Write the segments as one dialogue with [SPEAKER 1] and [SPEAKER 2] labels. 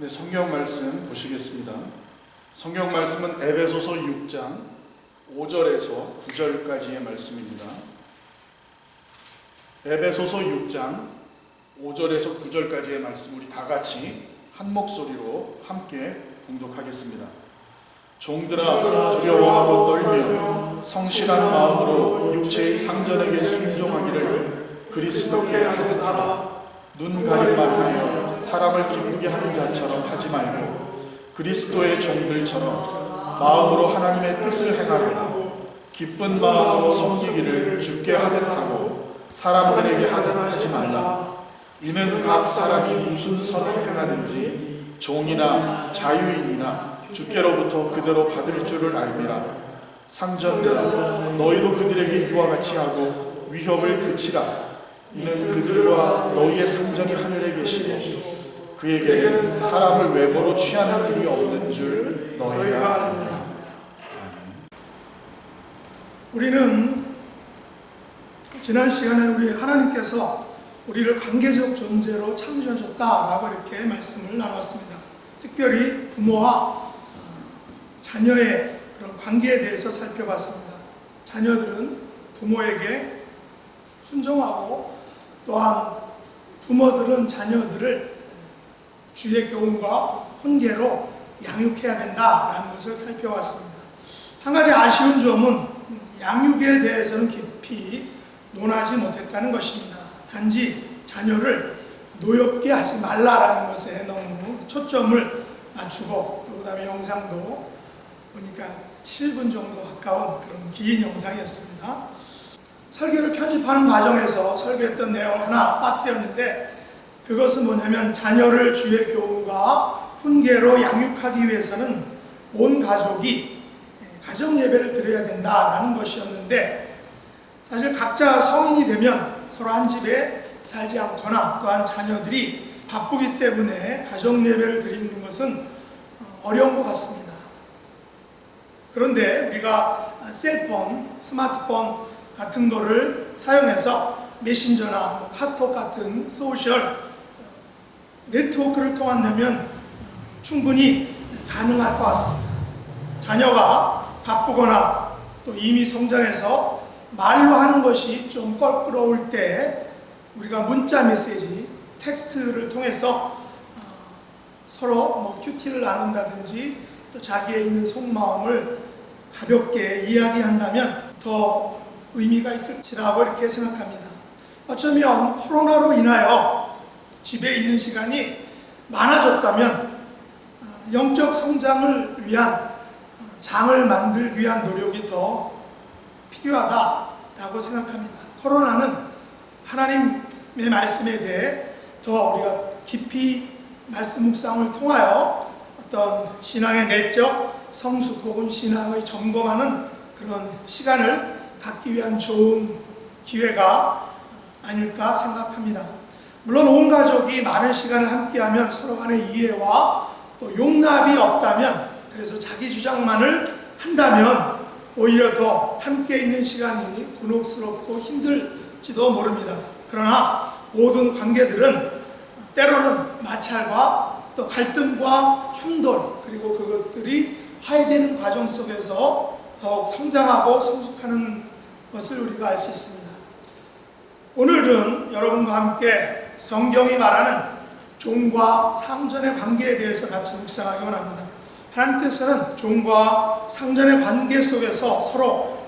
[SPEAKER 1] 네, 성경 말씀 보시겠습니다. 성경 말씀은 에베소서 6장 5절에서 9절까지의 말씀입니다. 에베소서 6장 5절에서 9절까지의 말씀 우리 다 같이 한 목소리로 함께 봉독하겠습니다. 종들아 두려워하고 떨며 성실한 마음으로 육체의 상전에게 순종하기를 그리스도께 하듯 하라. 눈 가림만 하여 사람을 기쁘게 하는 자처럼 하지 말고 그리스도의 종들처럼 마음으로 하나님의 뜻을 행하고 기쁜 마음으로 섬기기를 주께 하듯 하고 사람들에게 하듯 하지 말라. 이는 각 사람이 무슨 선을 행하든지 종이나 자유인이나 주께로부터 그대로 받을 줄을 알미라. 상전들아 너희도 그들에게 이와 같이 하고 위협을 그치라. 이는 그들과 너희의 상전이 하늘에 계시고 그에게는 사람을 외모로 취하는 일이 없는 줄 너희가 알미라.
[SPEAKER 2] 우리는 지난 시간에 우리 하나님께서 우리를 관계적 존재로 창조하셨다라고 이렇게 말씀을 나눴습니다. 특별히 부모와 자녀의 그런 관계에 대해서 살펴봤습니다. 자녀들은 부모에게 순종하고 또한 부모들은 자녀들을 주의 교훈과 훈계로 양육해야 된다라는 것을 살펴봤습니다. 한 가지 아쉬운 점은 양육에 대해서는 깊이 논하지 못했다는 것입니다. 단지 자녀를 노엽게 하지 말라라는 것에 너무 초점을 맞추고 또 그다음에 영상도 보니까 7분 정도 가까운 그런 긴 영상이었습니다. 설교를 편집하는 과정에서 설교했던 내용을 하나 빠뜨렸는데 그것은 뭐냐면 자녀를 주의 교훈과 훈계로 양육하기 위해서는 온 가족이 가정 예배를 드려야 된다라는 것이었는데 사실 각자 성인이 되면 서로 한 집에 살지 않거나 또한 자녀들이 바쁘기 때문에 가정 예배를 드리는 것은 어려운 것 같습니다. 그런데 우리가 셀폰, 스마트폰 같은 거를 사용해서 메신저나 카톡 같은 소셜 네트워크를 통한다면 충분히 가능할 것 같습니다. 자녀가 바쁘거나 또 이미 성장해서 말로 하는 것이 좀 껄끄러울 때 우리가 문자 메시지, 텍스트를 통해서 서로 큐티를 나눈다든지 또 자기의 있는 속마음을 가볍게 이야기한다면 더 의미가 있을지라고 이렇게 생각합니다. 어쩌면 코로나로 인하여 집에 있는 시간이 많아졌다면 영적 성장을 위한 장을 만들기 위한 노력이 더 필요하다라고 생각합니다. 코로나는 하나님의 말씀에 대해 더 우리가 깊이 말씀 묵상을 통하여 어떤 신앙의 내적 성숙 혹은 신앙의 점검하는 그런 시간을 갖기 위한 좋은 기회가 아닐까 생각합니다. 물론 온 가족이 많은 시간을 함께하면 서로 간의 이해와 또 용납이 없다면 그래서 자기 주장만을 한다면 오히려 더 함께 있는 시간이 곤혹스럽고 힘들지도 모릅니다. 그러나 모든 관계들은 때로는 마찰과 또 갈등과 충돌 그리고 그것들이 화해되는 과정 속에서 더욱 성장하고 성숙하는 것을 우리가 알 수 있습니다. 오늘은 여러분과 함께 성경이 말하는 종과 상전의 관계에 대해서 같이 묵상하기 원합니다. 하나님께서는 종과 상전의 관계 속에서 서로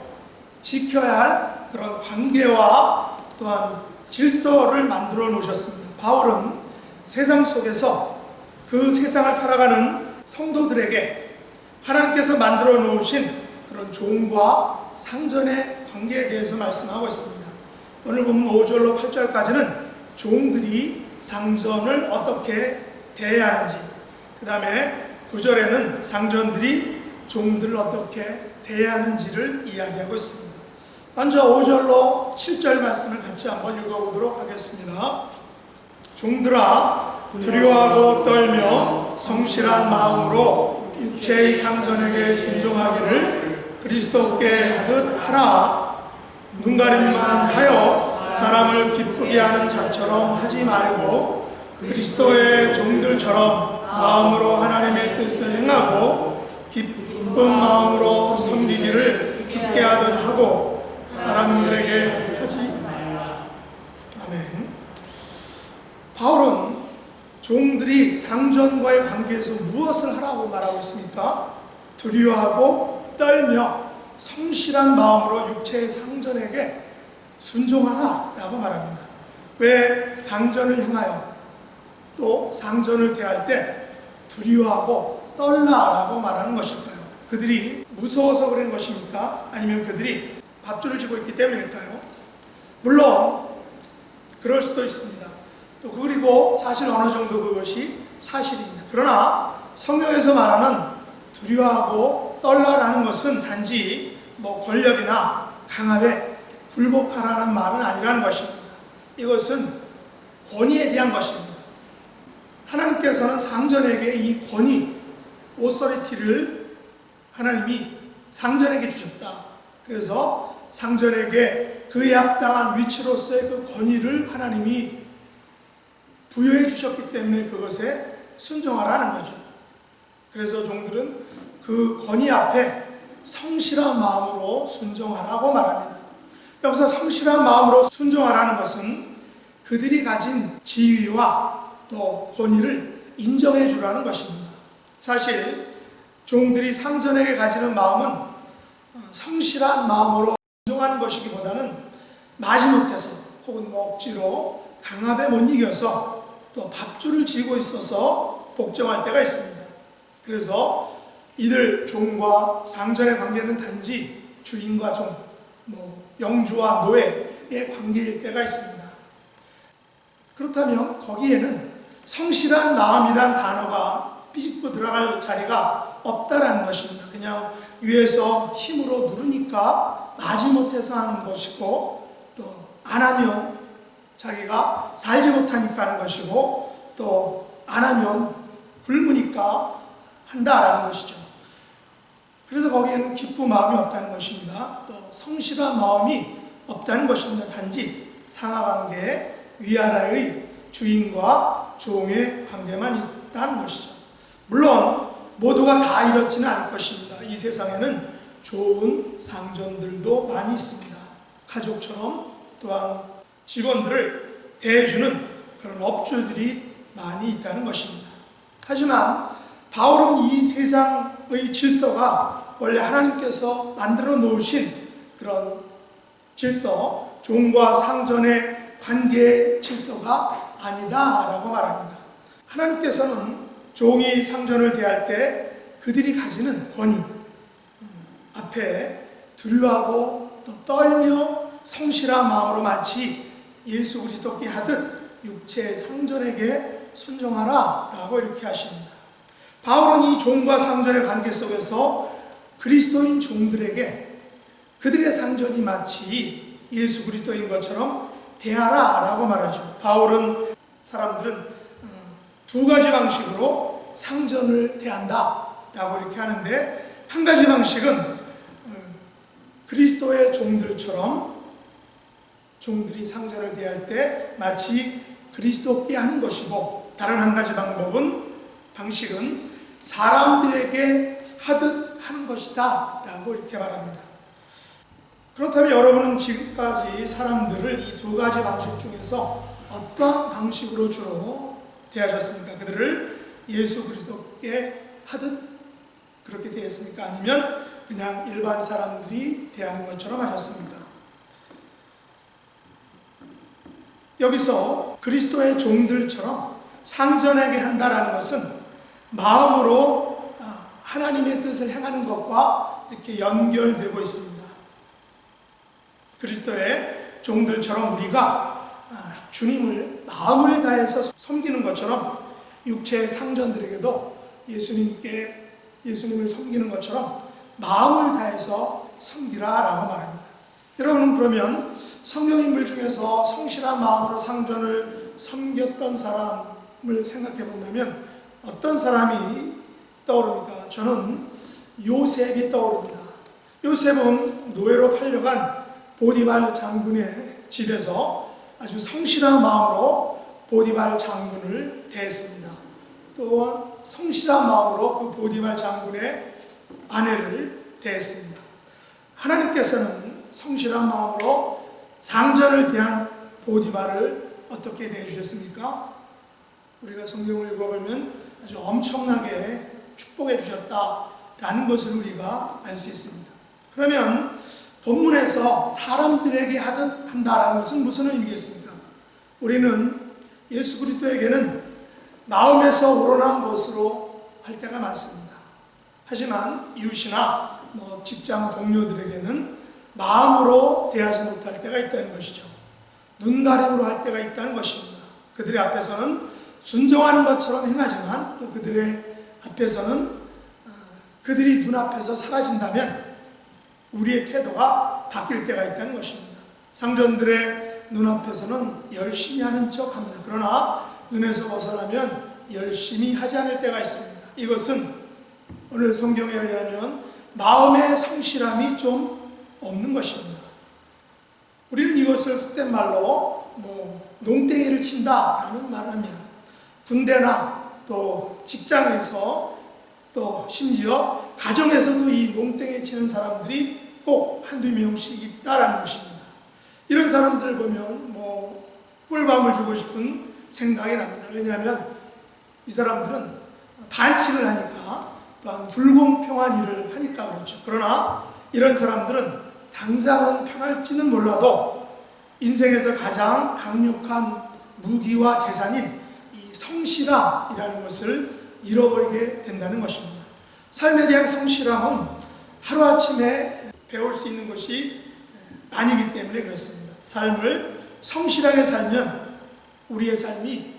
[SPEAKER 2] 지켜야 할 그런 관계와 또한 질서를 만들어 놓으셨습니다. 바울은 세상 속에서 그 세상을 살아가는 성도들에게 하나님께서 만들어 놓으신 그런 종과 상전의 관계에 대해서 말씀하고 있습니다. 오늘 보면 5절로 8절까지는 종들이 상전을 어떻게 대해야 하는지, 그 다음에 9절에는 상전들이 종들을 어떻게 대해야 하는지를 이야기하고 있습니다. 먼저 5절로 7절 말씀을 같이 한번 읽어보도록 하겠습니다. 종들아 두려워하고 떨며 성실한 마음으로 육체의 상전에게 순종하기를 그리스도께 하듯 하라. 눈가림만 하여 사람을 기쁘게 하는 자처럼 하지 말고 그리스도의 종들처럼 마음으로 하나님의 뜻을 행하고 기쁜 마음으로 섬기기를 주께 하듯 하고 사람들에게 하지 말라. 아멘. 바울은 종들이 상전과의 관계에서 무엇을 하라고 말하고 있습니까? 두려워하고 떨며 성실한 마음으로 육체의 상전에게 순종하라 라고 말합니다. 왜 상전을 향하여 또 상전을 대할 때 두려워하고 떨라라고 말하는 것일까요? 그들이 무서워서 그런 것입니까? 아니면 그들이 밥줄을 쥐고 있기 때문일까요? 물론 그럴 수도 있습니다. 또 그리고 사실 어느 정도 그것이 사실입니다. 그러나 성경에서 말하는 두려워하고 떨라라는 것은 단지 권력이나 강압에 굴복하라는 말은 아니라는 것입니다. 이것은 권위에 대한 것입니다. 하나님께서는 상전에게 이 권위, 오서리티를 하나님이 상전에게 주셨다. 그래서 상전에게 그에 합당한 위치로서의 그 권위를 하나님이 부여해 주셨기 때문에 그것에 순종하라는 거죠. 그래서 종들은 그 권위 앞에 성실한 마음으로 순종하라고 말합니다. 여기서 성실한 마음으로 순종하라는 것은 그들이 가진 지위와 또 권위를 인정해 주라는 것입니다. 사실 종들이 상전에게 가지는 마음은 성실한 마음으로 순종하는 것이기보다는 마지못해서 혹은 억지로 강압에 못 이겨서 또 밥줄을 쥐고 있어서 복종할 때가 있습니다. 그래서 이들 종과 상전의 관계는 단지 주인과 종, 영주와 노예의 관계일 때가 있습니다. 그렇다면 거기에는 성실한 마음이란 단어가 삐집고 들어갈 자리가 없다라는 것입니다. 그냥 위에서 힘으로 누르니까 마지못해서 하는 것이고 또 안 하면 자기가 살지 못하니까 하는 것이고 또 안 하면 굶으니까 한다라는 것이죠. 그래서 거기에는 기쁜 마음이 없다는 것입니다. 또 성실한 마음이 없다는 것입니다. 단지 상하관계, 위아래의 주인과 종의 관계만 있다는 것이죠. 물론 모두가 다 이렇지는 않을 것입니다. 이 세상에는 좋은 상전들도 많이 있습니다. 가족처럼 또한 직원들을 대해주는 그런 업주들이 많이 있다는 것입니다. 하지만 바울은 이 세상의 질서가 원래 하나님께서 만들어 놓으신 그런 질서, 종과 상전의 관계의 질서가 아니다라고 말합니다. 하나님께서는 종이 상전을 대할 때 그들이 가지는 권위 앞에 두려워하고 또 떨며 성실한 마음으로 마치 예수 그리스도께 하듯 육체의 상전에게 순종하라 라고 이렇게 하십니다. 바울은 이 종과 상전의 관계 속에서 그리스도인 종들에게 그들의 상전이 마치 예수 그리스도인 것처럼 대하라 라고 말하죠. 바울은 사람들은 두 가지 방식으로 상전을 대한다 라고 이렇게 하는데, 한 가지 방식은 그리스도의 종들처럼 종들이 상전을 대할 때 마치 그리스도께 하는 것이고, 다른 한 가지 방식은 사람들에게 하듯 하는 것이다 라고 이렇게 말합니다. 그렇다면 여러분은 지금까지 사람들을 이 두 가지 방식 중에서 어떠한 방식으로 주로 대하셨습니까? 그들을 예수 그리스도께 하듯 그렇게 대했습니까? 아니면 그냥 일반 사람들이 대하는 것처럼 하셨습니까? 여기서 그리스도의 종들처럼 상전하게 한다라는 것은 마음으로 하나님의 뜻을 행하는 것과 이렇게 연결되고 있습니다. 그리스도의 종들처럼 우리가 주님을 마음을 다해서 섬기는 것처럼 육체의 상전들에게도 예수님을 섬기는 것처럼 마음을 다해서 섬기라라고 말합니다. 여러분은 그러면 성경인물 중에서 성실한 마음으로 상전을 섬겼던 사람을 생각해 본다면 어떤 사람이 떠오릅니까? 저는 요셉이 떠오릅니다. 요셉은 노예로 팔려간 보디발 장군의 집에서 아주 성실한 마음으로 보디발 장군을 대했습니다. 또한 성실한 마음으로 그 보디발 장군의 아내를 대했습니다. 하나님께서는 성실한 마음으로 상전을 대한 보디발을 어떻게 대해주셨습니까? 우리가 성경을 읽어보면 아주 엄청나게 축복해 주셨다라는 것을 우리가 알 수 있습니다. 그러면 본문에서 사람들에게 하듯 한다라는 것은 무슨 의미겠습니까? 우리는 예수 그리스도에게는 마음에서 우러난 것으로 할 때가 많습니다. 하지만 이웃이나 직장 동료들에게는 마음으로 대하지 못할 때가 있다는 것이죠. 눈가림으로 할 때가 있다는 것입니다. 그들의 앞에서는 순종하는 것처럼 행하지만 또 그들의 앞에서는 그들이 눈앞에서 사라진다면 우리의 태도가 바뀔 때가 있다는 것입니다. 상전들의 눈앞에서는 열심히 하는 척 합니다. 그러나 눈에서 벗어나면 열심히 하지 않을 때가 있습니다. 이것은 오늘 성경에 의하면 마음의 성실함이 좀 없는 것입니다. 우리는 이것을 속된 말로 농땡이를 친다라는 말을 합니다. 군대나 또 직장에서 또 심지어 가정에서도 이 농땡이 치는 사람들이 꼭 한두 명씩 있다라는 것입니다. 이런 사람들을 보면 꿀밤을 주고 싶은 생각이 납니다. 왜냐하면 이 사람들은 반칙을 하니까 또한 불공평한 일을 하니까 그렇죠. 그러나 이런 사람들은 당장은 편할지는 몰라도 인생에서 가장 강력한 무기와 재산인 이 성실함이라는 것을 잃어버리게 된다는 것입니다. 삶에 대한 성실함은 하루아침에 배울 수 있는 것이 아니기 때문에 그렇습니다. 삶을 성실하게 살면 우리의 삶이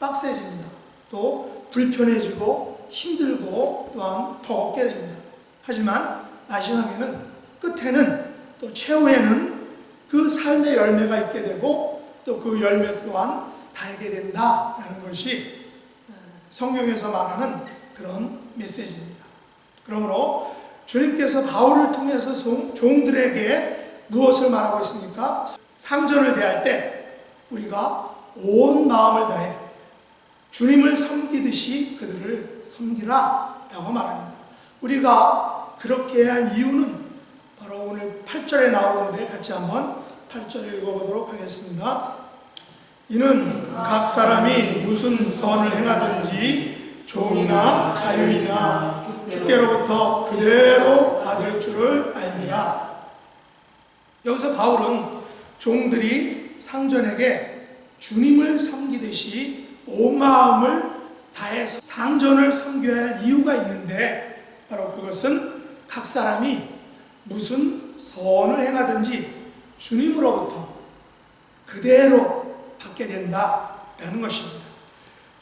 [SPEAKER 2] 빡세집니다. 또 불편해지고 힘들고 또한 버겁게 됩니다. 하지만 마지막에는 끝에는 또 최후에는 그 삶의 열매가 있게 되고 또 그 열매 또한 달게 된다라는 것이 성경에서 말하는 그런 메시지입니다. 그러므로 주님께서 바울을 통해서 종들에게 무엇을 말하고 있습니까? 상전을 대할 때 우리가 온 마음을 다해 주님을 섬기듯이 그들을 섬기라 라고 말합니다. 우리가 그렇게 해야 한 이유는 바로 오늘 8절에 나오는데 같이 한번 8절 읽어보도록 하겠습니다. 이는 각 사람이 무슨 선을 행하든지 종이나 자유이나 주께로부터 그대로 받을 줄을 알미라. 여기서 바울은 종들이 상전에게 주님을 섬기듯이 온 마음을 다해서 상전을 섬겨야 할 이유가 있는데 바로 그것은 각 사람이 무슨 선을 행하든지 주님으로부터 그대로 받게 된다라는 것입니다.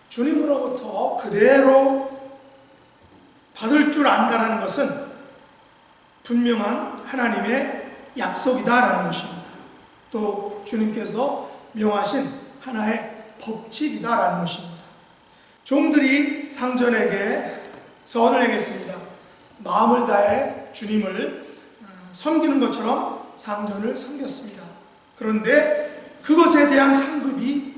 [SPEAKER 2] 주님으로부터 그대로 받을 줄 안다라는 것은 분명한 하나님의 약속이다라는 것입니다. 또 주님께서 명하신 하나의 법칙이다라는 것입니다. 종들이 상전에게 선을 행했습니다. 마음을 다해 주님을 섬기는 것처럼 상전을 섬겼습니다. 그런데 그것에 대한 상급이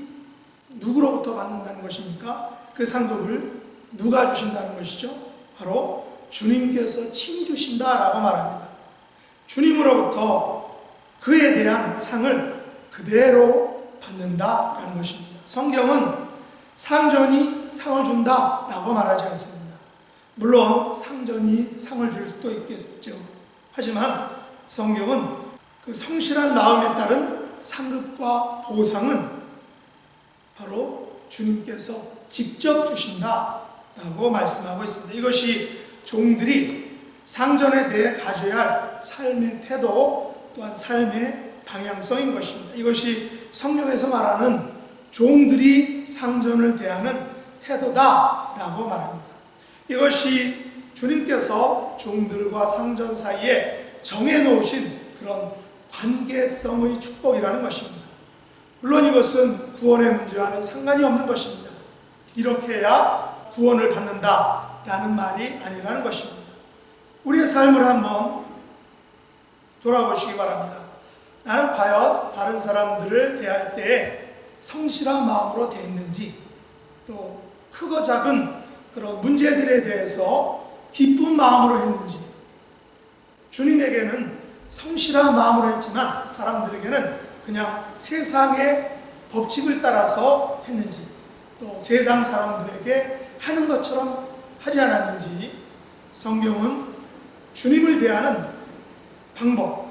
[SPEAKER 2] 누구로부터 받는다는 것입니까? 그 상급을 누가 주신다는 것이죠? 바로 주님께서 친히 주신다라고 말합니다. 주님으로부터 그에 대한 상을 그대로 받는다라는 것입니다. 성경은 상전이 상을 준다라고 말하지 않습니다. 물론 상전이 상을 줄 수도 있겠죠. 하지만 성경은 그 성실한 마음에 따른 상급과 보상은 바로 주님께서 직접 주신다라고 말씀하고 있습니다. 이것이 종들이 상전에 대해 가져야 할 삶의 태도 또한 삶의 방향성인 것입니다. 이것이 성경에서 말하는 종들이 상전을 대하는 태도다라고 말합니다. 이것이 주님께서 종들과 상전 사이에 정해놓으신 그런 관계성의 축복이라는 것입니다. 물론 이것은 구원의 문제와는 상관이 없는 것입니다. 이렇게 해야 구원을 받는다라는 말이 아니라는 것입니다. 우리의 삶을 한번 돌아보시기 바랍니다. 나는 과연 다른 사람들을 대할 때 성실한 마음으로 대했는지, 또 크고 작은 그런 문제들에 대해서 기쁜 마음으로 했는지, 주님에게는 성실한 마음으로 했지만 사람들에게는 그냥 세상의 법칙을 따라서 했는지, 또 세상 사람들에게 하는 것처럼 하지 않았는지, 성경은 주님을 대하는 방법,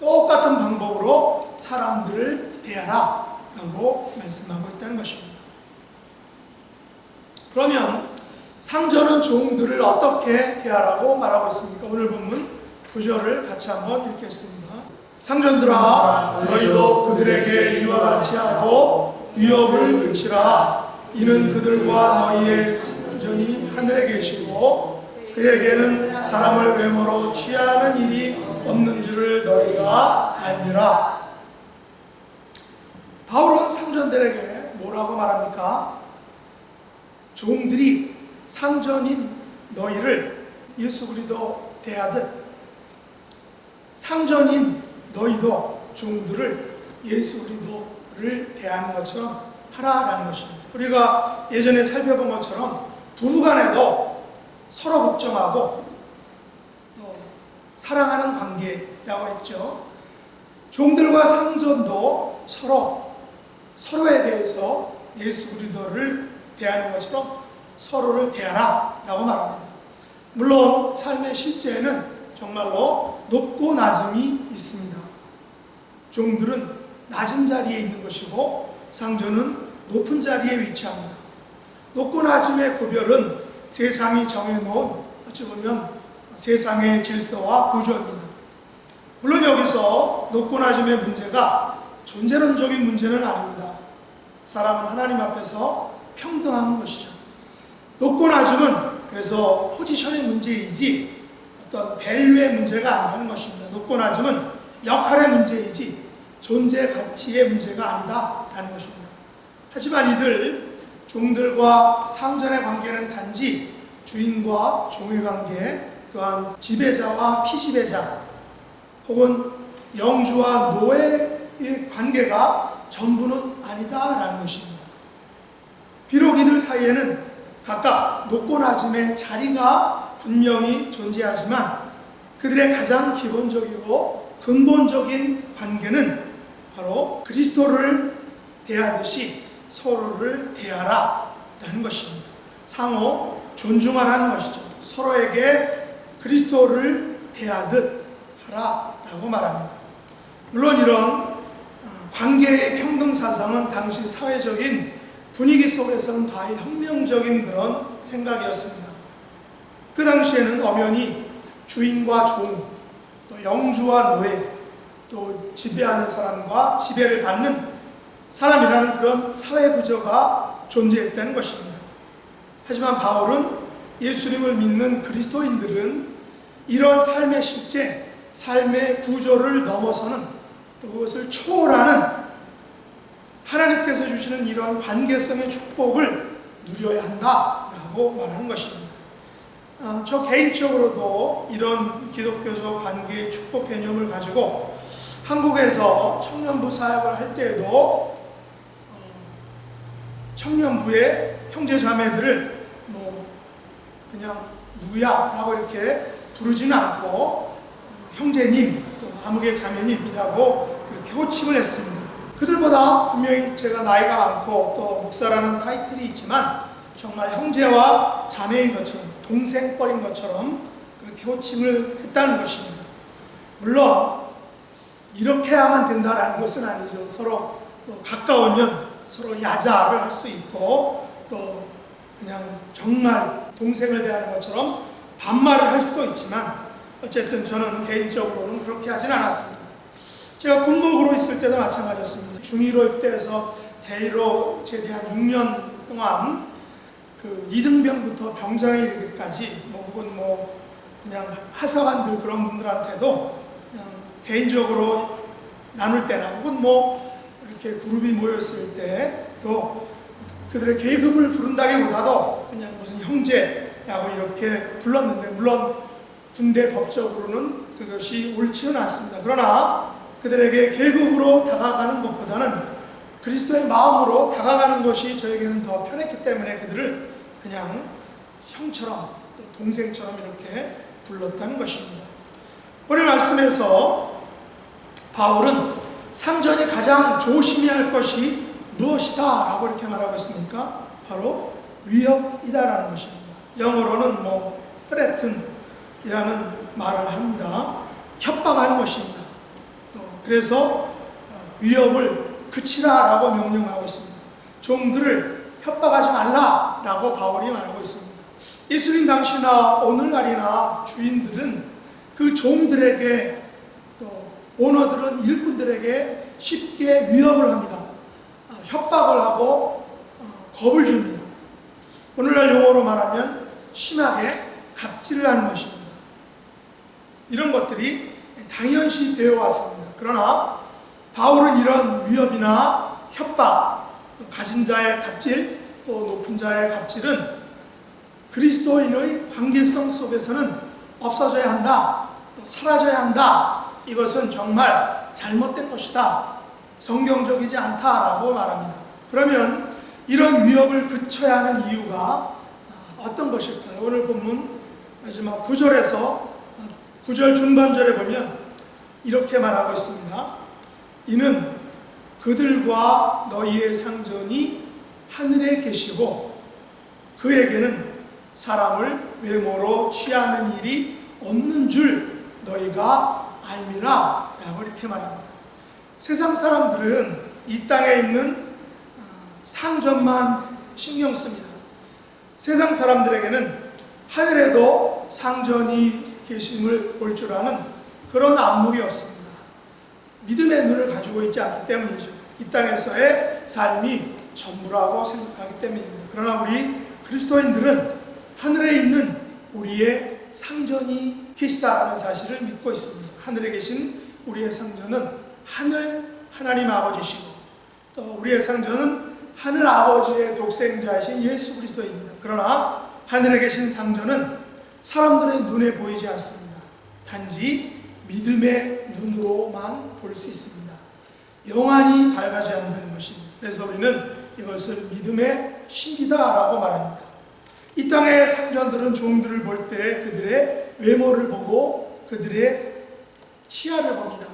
[SPEAKER 2] 똑같은 방법으로 사람들을 대하라 라고 말씀하고 있다는 것입니다. 그러면 상전은 종들을 어떻게 대하라고 말하고 있습니까? 오늘 본문 9절을 같이 한번 읽겠습니다. 상전들아, 너희도 그들에게 이와 같이 하고 위협을 그치라. 이는 그들과 너희의 상전이 하늘에 계시고 그에게는 사람을 외모로 취하는 일이 없는 줄을 너희가 알미라. 바울은 상전들에게 뭐라고 말합니까? 종들이 상전인 너희를 예수 그리스도 대하듯 상전인 너희도 종들을 예수 그리스도를 대하는 것처럼 하라라는 것입니다. 우리가 예전에 살펴본 것처럼 부부간에도 서로 걱정하고 또 사랑하는 관계라고 했죠. 종들과 상전도 서로에 대해서 예수 그리스도를 대하는 것처럼 서로를 대하라 라고 말합니다. 물론 삶의 실제에는 정말로 높고 낮음이 있습니다. 종들은 낮은 자리에 있는 것이고 상전은 높은 자리에 위치합니다. 높고 낮음의 구별은 세상이 정해놓은 어찌 보면 세상의 질서와 구조입니다. 물론 여기서 높고 낮음의 문제가 존재론적인 문제는 아닙니다. 사람은 하나님 앞에서 평등한 것이죠. 높고 낮음은 그래서 포지션의 문제이지 어떤 밸류의 문제가 아니라는 것입니다. 높고 낮음은 역할의 문제이지 존재 가치의 문제가 아니다라는 것입니다. 하지만 이들 종들과 상전의 관계는 단지 주인과 종의 관계, 또한 지배자와 피지배자 혹은 영주와 노예의 관계가 전부는 아니다라는 것입니다. 비록 이들 사이에는 각각 높고 낮음의 자리가 분명히 존재하지만 그들의 가장 기본적이고 근본적인 관계는 바로 그리스도를 대하듯이 서로를 대하라라는 것입니다. 상호 존중하라는 것이죠. 서로에게 그리스도를 대하듯 하라라고 말합니다. 물론 이런 관계의 평등 사상은 당시 사회적인 분위기 속에서는 거의 혁명적인 그런 생각이었습니다. 그 당시에는 엄연히 주인과 종, 또 영주와 노예, 또 지배하는 사람과 지배를 받는 사람이라는 그런 사회 구조가 존재했다는 것입니다. 하지만 바울은 예수님을 믿는 그리스도인들은 이런 삶의 실제, 삶의 구조를 넘어서는 또 그것을 초월하는 하나님께서 주시는 이런 관계성의 축복을 누려야 한다라고 말하는 것입니다. 저 개인적으로도 이런 기독교적 관계의 축복 개념을 가지고 한국에서 청년부 사역을 할 때에도 청년부의 형제 자매들을 그냥 누야라고 이렇게 부르지는 않고 형제님, 또 아무개 자매님이라고 그렇게 호칭을 했습니다. 그들보다 분명히 제가 나이가 많고 또 목사라는 타이틀이 있지만 정말 형제와 자매인 것처럼 동생뻘인 것처럼 그렇게 호칭을 했다는 것입니다. 물론 이렇게 해야만 된다는 것은 아니죠. 서로 가까우면 서로 야자를 할 수 있고 또 그냥 정말 동생을 대하는 것처럼 반말을 할 수도 있지만 어쨌든 저는 개인적으로는 그렇게 하진 않았습니다. 제가 군목으로 있을 때도 마찬가지였습니다. 중2로 입대해서 대위로 제대한 6년 동안 그 이등병부터 병장에 이르기까지 혹은 그냥 하사관들 그런 분들한테도 그냥 개인적으로 나눌 때나 혹은 이렇게 그룹이 모였을 때도 그들의 계급을 부른다기보다도 그냥 무슨 형제라고 이렇게 불렀는데 물론 군대 법적으로는 그것이 옳지는 않습니다. 그러나 그들에게 계급으로 다가가는 것보다는 그리스도의 마음으로 다가가는 것이 저에게는 더 편했기 때문에 그들을 그냥 형처럼 또 동생처럼 이렇게 불렀다는 것입니다. 오늘 말씀에서 바울은 상전이 가장 조심해야 할 것이 무엇이다 라고 이렇게 말하고 있으니까 바로 위협이다라는 것입니다. 영어로는 threaten이라는 말을 합니다. 협박하는 것입니다. 그래서 위협을 그치라라고 명령하고 있습니다. 종들을 협박하지 말라라고 바울이 말하고 있습니다. 예수님 당시나 오늘날이나 주인들은 그 종들에게 또 오너들은 일꾼들에게 쉽게 위협을 합니다. 협박을 하고 겁을 줍니다. 오늘날 용어로 말하면 심하게 갑질을 하는 것입니다. 이런 것들이 당연시 되어 왔습니다. 그러나 바울은 이런 위협이나 협박, 또 가진 자의 갑질, 또 높은 자의 갑질은 그리스도인의 관계성 속에서는 없어져야 한다, 또 사라져야 한다. 이것은 정말 잘못된 것이다, 성경적이지 않다라고 말합니다. 그러면 이런 위협을 그쳐야 하는 이유가 어떤 것일까요? 오늘 본문 마지막 9절에서 9절 중반절에 보면 이렇게 말하고 있습니다. 이는 그들과 너희의 상전이 하늘에 계시고 그에게는 사람을 외모로 취하는 일이 없는 줄 너희가 알미라 라고 이렇게 말합니다. 세상 사람들은 이 땅에 있는 상전만 신경 씁니다. 세상 사람들에게는 하늘에도 상전이 계심을 볼 줄 아는 그런 안목이 없습니다. 믿음의 눈을 가지고 있지 않기 때문이죠. 이 땅에서의 삶이 전부라고 생각하기 때문입니다. 그러나 우리 그리스도인들은 하늘에 있는 우리의 상전이 계시다라는 사실을 믿고 있습니다. 하늘에 계신 우리의 상전은 하나님 아버지시고 또 우리의 상전은 하늘 아버지의 독생자이신 예수 그리스도입니다. 그러나 하늘에 계신 상전은 사람들의 눈에 보이지 않습니다. 단지 믿음의 눈으로만 볼 수 있습니다. 영안이 밝아져야 한다는 것입니다. 그래서 우리는 이것을 믿음의 신비다라고 말합니다. 이 땅의 상전들은 종들을 볼 때 그들의 외모를 보고 그들의 치아를 봅니다.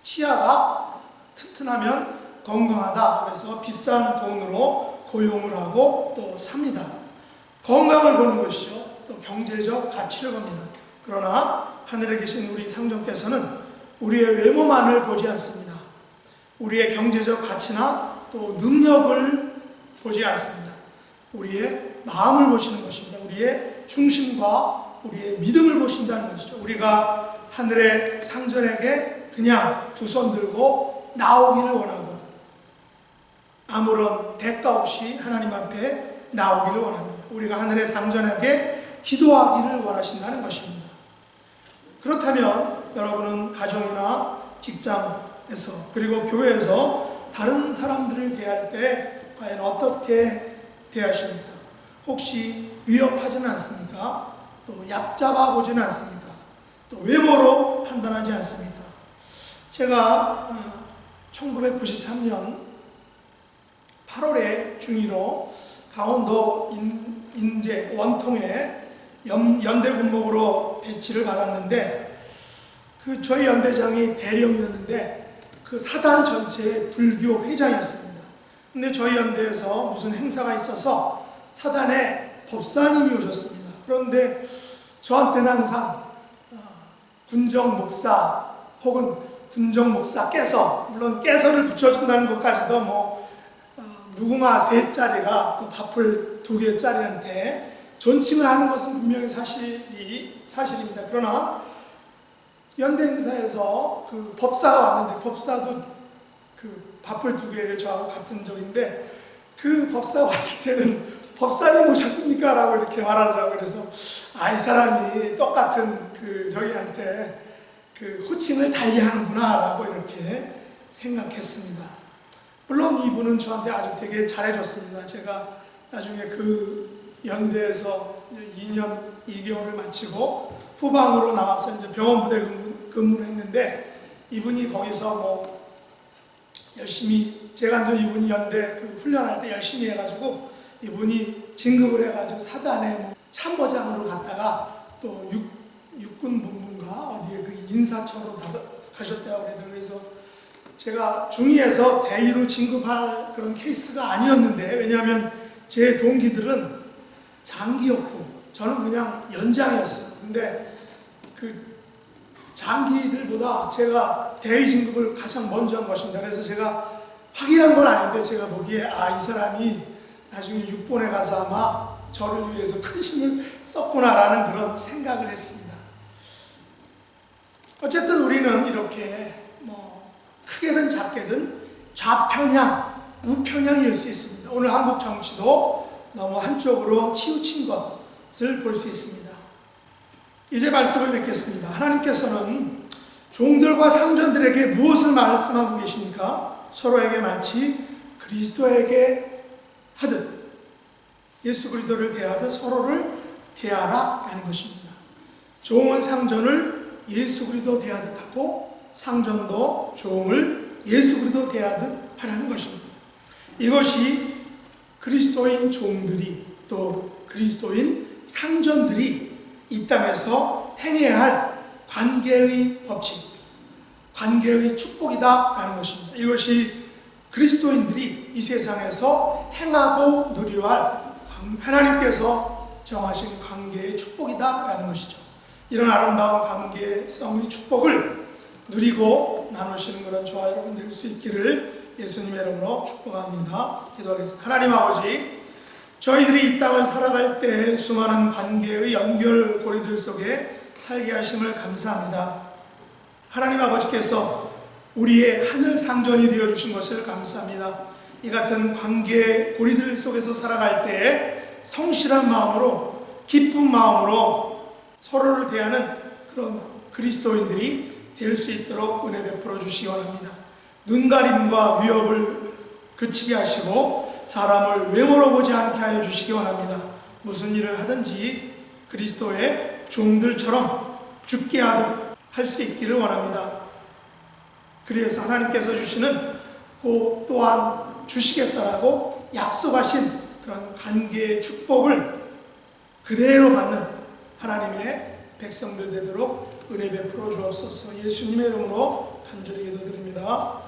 [SPEAKER 2] 치아가 튼튼하면 건강하다. 그래서 비싼 돈으로 고용을 하고 또 삽니다. 건강을 보는 것이죠. 또 경제적 가치를 봅니다. 그러나 하늘에 계신 우리 상전께서는 우리의 외모만을 보지 않습니다. 우리의 경제적 가치나 또 능력을 보지 않습니다. 우리의 마음을 보시는 것입니다. 우리의 중심과 우리의 믿음을 보신다는 것이죠. 우리가 하늘의 상전에게 그냥 두 손 들고 나오기를 원하고 아무런 대가 없이 하나님 앞에 나오기를 원합니다. 우리가 하늘의 상전에게 기도하기를 원하신다는 것입니다. 그렇다면 여러분은 가정이나 직장에서 그리고 교회에서 다른 사람들을 대할 때 과연 어떻게 대하십니까? 혹시 위협하지는 않습니까? 또 얕잡아 보지는 않습니까? 또 외모로 판단하지 않습니까? 제가 1993년 8월에 중위로 강원도 인제 원통에 연대 군목으로 배치를 받았는데 저희 연대장이 대령이었는데 그 사단 전체의 불교 회장이었습니다. 근데 저희 연대에서 무슨 행사가 있어서 사단에 법사님이 오셨습니다. 그런데 저한테는 항상 군정 목사 혹은 군정 목사께서, 물론 깨서를 붙여준다는 것까지도 무궁화 3짜리가 또 밥풀 2개짜리한테 존칭을 하는 것은 분명히 사실입니다. 그러나 연대 행사에서 그 법사가 왔는데, 법사도 그 밥풀 2개를 저하고 같은 적인데, 그 법사가 왔을 때는 법사님 오셨습니까? 라고 이렇게 말하더라고요. 그래서 이 사람이 똑같은 저희한테 그 호칭을 달리하는구나 라고 이렇게 생각했습니다. 물론 이분은 저한테 아주 되게 잘해줬습니다. 제가 나중에 그 연대에서 2년 2개월을 마치고 후방으로 나와서 이제 병원 부대 근무를 했는데, 이분이 거기서 열심히 제가 이제 이분이 연대 그 훈련할 때 열심히 해가지고 이분이 진급을 해가지고 사단에 뭐 참모장으로 갔다가 또 육군 본부인가 어디에 그 인사청으로 가셨다고 그래요. 그래서 제가 중위에서 대위로 진급할 그런 케이스가 아니었는데, 왜냐하면 제 동기들은 장기였고 저는 그냥 연장이었어요. 근데 그 장기들보다 제가 대위 진급을 가장 먼저 한 것입니다. 그래서 제가 확인한 건 아닌데 제가 보기에 이 사람이 나중에 육본에 가서 아마 저를 위해서 큰 힘을 썼구나라는 그런 생각을 했습니다. 어쨌든 우리는 이렇게 뭐 크게든 작게든 좌편향, 우편향일 수 있습니다. 오늘 한국 정치도 너무 한쪽으로 치우친 것을 볼 수 있습니다. 이제 말씀을 맺겠습니다. 하나님께서는 종들과 상전들에게 무엇을 말씀하고 계십니까? 서로에게 마치 그리스도에게 하듯, 예수 그리스도를 대하듯 서로를 대하라 하는 것입니다. 종은 상전을 예수 그리스도 대하듯 하고 상전도 종을 예수 그리스도 대하듯 하라는 것입니다. 이것이 그리스도인 종들이 또 그리스도인 상전들이 이 땅에서 행해야 할 관계의 법칙, 관계의 축복이다 라는 것입니다. 이것이 그리스도인들이 이 세상에서 행하고 누려야 할 하나님께서 정하신 관계의 축복이다 라는 것이죠. 이런 아름다운 관계성의 축복을 누리고 나누시는 그런 저와 여러분 될 수 있기를 예수님의 이름으로 축복합니다. 기도하겠습니다. 하나님 아버지, 저희들이 이 땅을 살아갈 때 수많은 관계의 연결고리들 속에 살게 하심을 감사합니다. 하나님 아버지께서 우리의 하늘 상전이 되어주신 것을 감사합니다. 이 같은 관계고리들 속에서 살아갈 때 성실한 마음으로, 기쁜 마음으로 서로를 대하는 그런 그리스도인들이 될 수 있도록 은혜 베풀어 주시기 원합니다. 눈가림과 위협을 그치게 하시고 사람을 외모로 보지 않게 하여 주시기 원합니다. 무슨 일을 하든지 그리스도의 종들처럼 죽게 하듯 할 수 있기를 원합니다. 그래서 하나님께서 주시는 또한 주시겠다라고 약속하신 그런 관계의 축복을 그대로 받는 하나님의 백성들 되도록 은혜 베풀어 주옵소서. 예수님의 이름으로 간절히 기도드립니다.